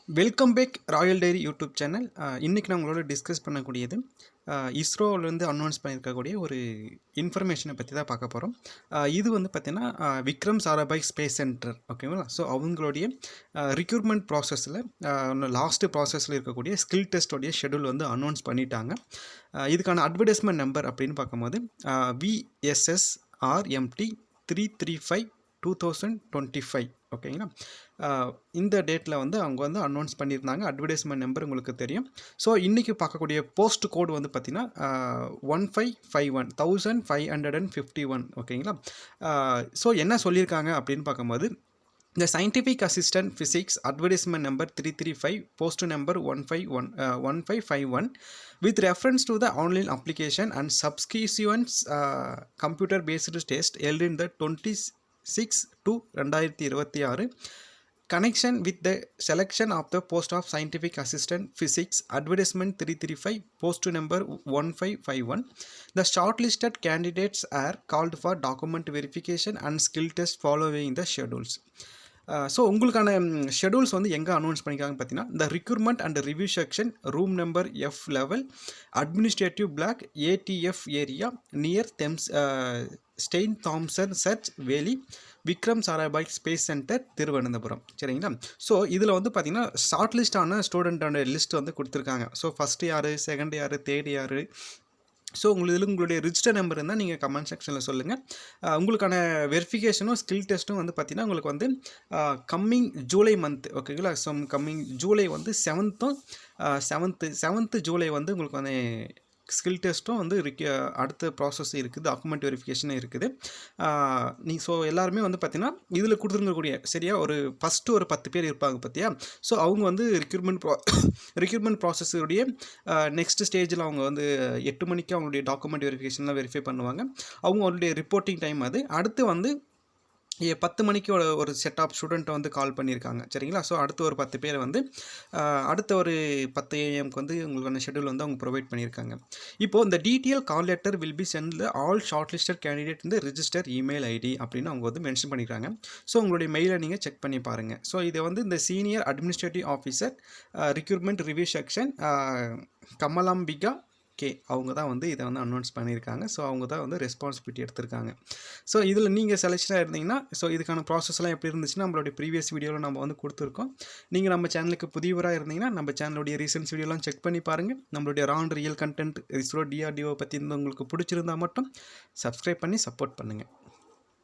Welcome back royal diary YouTube channel. இன்றைக்கி நான் உங்களோட டிஸ்கஸ் பண்ணக்கூடியது இஸ்ரோவிலேருந்து அனௌன்ஸ் பண்ணியிருக்கக்கூடிய ஒரு இன்ஃபர்மேஷனை பற்றி தான் பார்க்க போகிறோம். இது வந்து பார்த்திங்கன்னா விக்ரம் சாராபாய் ஸ்பேஸ் சென்டர், ஓகேங்களா? ஸோ அவங்களுடைய ரிக்ரூட்மெண்ட் ப்ராசஸில் லாஸ்ட்டு ப்ராசஸில் இருக்கக்கூடிய ஸ்கில் டெஸ்ட்டோடைய ஷெடியூல் வந்து அனௌன்ஸ் பண்ணிட்டாங்க. இதுக்கான அட்வர்டைஸ்மெண்ட் நம்பர் அப்படின்னு பார்க்கும்போது VSSRMT 335/2025, ஓகேங்களா? இந்த டேட்டில் வந்து அவங்க வந்து அனௌன்ஸ் பண்ணியிருந்தாங்க. அட்வர்டைஸ்மெண்ட் நம்பர் உங்களுக்கு தெரியும். ஸோ இன்றைக்கி பார்க்கக்கூடிய போஸ்ட் கோடு வந்து பார்த்திங்கன்னா 1551, ஓகேங்களா? ஸோ என்ன சொல்லியிருக்காங்க அப்படின்னு பார்க்கும்போது, The scientific assistant physics advertisement number 335, post number 1551, with reference to the online application and subsequent computer based test held in the 26/2/2026, connection with the selection of the post of scientific assistant physics advertisement 335, post number 1551. The shortlisted candidates are called for document verification and skill test following the schedules. So உங்களுக்கான schedules வந்து எங்கே announce பண்ணிக்காங்க பார்த்தீங்கன்னா, இந்த recruitment and review section, room number F11, administrative block, ATF area, near Stein Thomson church Veli, Vikram Sarabhai space centre, Thiruvananthapuram. சரிங்களா? So இதில் வந்து பார்த்திங்கன்னா ஷார்ட் லிஸ்டான ஸ்டூடெண்ட்டோட லிஸ்ட் வந்து கொடுத்துருக்காங்க. ஸோ ஃபஸ்ட்டு யார், செகண்ட் யார், தேர்ட் யார். ஸோ உங்களுடைய ரிஜிஸ்டர் நம்பர் இருந்தால் நீங்கள் கமெண்ட் செக்ஷனில் சொல்லுங்கள். உங்களுக்கான வெரிஃபிகேஷனும் ஸ்கில் டெஸ்ட்டும் வந்து பார்த்திங்கன்னா உங்களுக்கு வந்து கம்மிங் ஜூலை மந்த், ஓகேங்களா? ஸோ கம்மிங் ஜூலை வந்து 7th ஜூலை வந்து உங்களுக்கு வந்து ஸ்கில் டெஸ்ட்டும் வந்து அடுத்த ப்ராசஸ் இருக்குது, டாக்குமெண்ட் வெரிஃபிகேஷனும் இருக்குது. ஸோ எல்லாருமே வந்து பார்த்திங்கன்னா இதில் கொடுத்துருக்கக்கூடிய சரியா ஒரு ஃபஸ்ட்டு ஒரு 10 பேர் இருப்பாங்க பார்த்தியா. ஸோ அவங்க வந்து ரிக்ரூட்மெண்ட் ப்ராசஸுடைய நெக்ஸ்ட் ஸ்டேஜில் அவங்க வந்து 8 மணிக்கு அவங்களுடைய டாக்குமெண்ட் வெரிஃபிகேஷன்லாம் வெரிஃபை பண்ணுவாங்க. அவங்களுடைய ரிப்போர்ட்டிங் டைம் அது. அடுத்து வந்து 10 மணிக்கு ஒரு செட் ஆஃப் ஸ்டூடெண்ட்டை வந்து கால் பண்ணியிருக்காங்க. சரிங்களா? ஸோ அடுத்த ஒரு 10 பேர் வந்து அடுத்த ஒரு 10 AM வந்து உங்களுக்கான ஷெடியூல் வந்து அவங்க ப்ரொவைட் பண்ணியிருக்காங்க. இப்போது இந்த detail call letter will be sent all short listed candidate இந்த ரிஜிஸ்டர் இமெயில் ஐடி அப்படின்னு அவங்க வந்து மென்ஷன் பண்ணியிருக்காங்க. ஸோ உங்களுடைய மெயிலை நீங்கள் செக் பண்ணி பாருங்கள். ஸோ இதை வந்து இந்த senior administrative officer recruitment review section Kamalambika K அவங்க தான் வந்து இதை வந்து அனௌன்ஸ் பண்ணியிருக்காங்க. ஸோ அவங்க தான் வந்து ரெஸ்பான்சிபிலிட்டி எடுத்திருக்காங்க. ஸோ இதில் நீங்கள் செலெக்ஷனாக இருந்தீங்கன்னா, ஸோ இதுக்கான ப்ராசஸ்லாம் எப்படி இருந்துச்சுன்னா நம்மளுடைய ப்ரீவியஸ் வீடியோவில் நம்ம வந்து கொடுத்துருக்கோம். நீங்கள் நம்ம சேனலுக்கு புதியவராக இருந்தீங்கன்னா நம்ம சேனலுடைய ரீசன்ஸ் வீடியோலாம் செக் பண்ணி பாருங்கள். நம்மளுடைய ராண்ட் ரியல் கண்டென்ட் இஸ்ரோ DRDO பற்றி உங்களுக்கு பிடிச்சிருந்தால் மட்டும் சப்ஸ்கிரைப் பண்ணி சப்போர்ட் பண்ணுங்கள்.